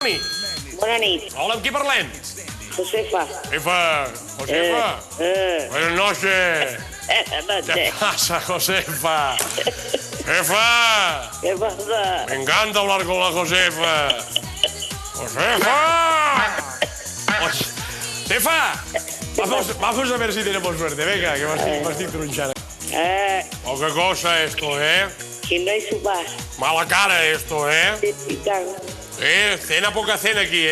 Bona nit. Hola, amb qui parlem? Josefa. Josefa. Buenas noches. No ¿Qué sé. pasa, Josefa? Jefa, ¿Qué pasa? me encanta hablar con la Josefa. ¡Josefa! Oye, Josefa, vamos a ver si tenemos suerte. Venga, que m'estic tronxant. Poca cosa esto, Si no hay sopas. Mala cara esto, Y tal. Cena poca cena aquí,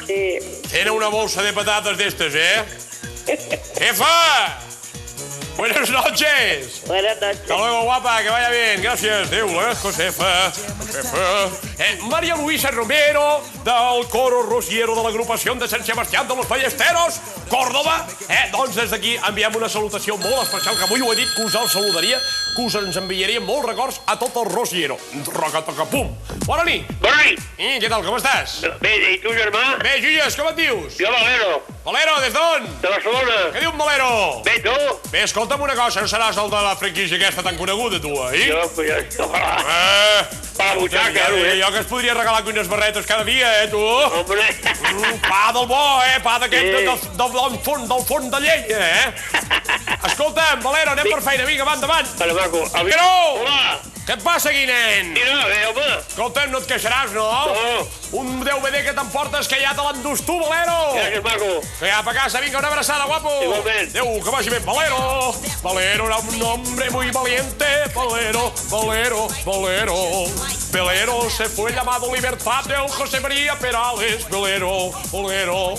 Sí. Cena una bolsa de patatas de estas, ¡Jefa! Buenas noches. Buenas noches. Hasta luego, guapa, que vaya bien. Gracias. Adéu, Josefa. María Luisa Romero, del coro rociero de l'agrupació de Sant Sebastián de los Ballesteros, Córdoba. Doncs des d'aquí enviem una salutació molt especial, que avui ho he dit, que us el saludaria, que us ens enviaria molts records a tot el rociero. Roca-toca-pum. Bona nit. Bona nit. Què tal, com estàs? Bé, i tu, germà? Bé, Lluies, com et dius? Jo, Valero, Valero, des d'on? de Barcelona. Què diu un Valero? Bé, tu? Bé, escolta'm una cosa, no seràs el de la franquícia aquesta tan coneguda, tu, Jo, ojalà. Per la butxaca, Jo que es podria regalar aquí unes barretes cada dia, tu? Hombre. Pa del bo, pa d'aquest del forn de llenya, Escolta'm, Valero, anem per feina, vinga, va, endavant. Vale, maco. Valero! Hola. Què et passa aquí, nen? Sí, no, bé, home. Escolta'm, no et queixaràs, no? No. Un DVD que t'emportes que ja te l'endús tu, Valero! Gràcies, maco. Que ja pa casa, vinga, una abraçada, guapo! Igualment. Adéu, que vagi bé, Valero! Valero era un hombre muy valiente, Valero, Valero, Valero. Valero se fue llamado Libertad del José María Perales, Valero, Valero.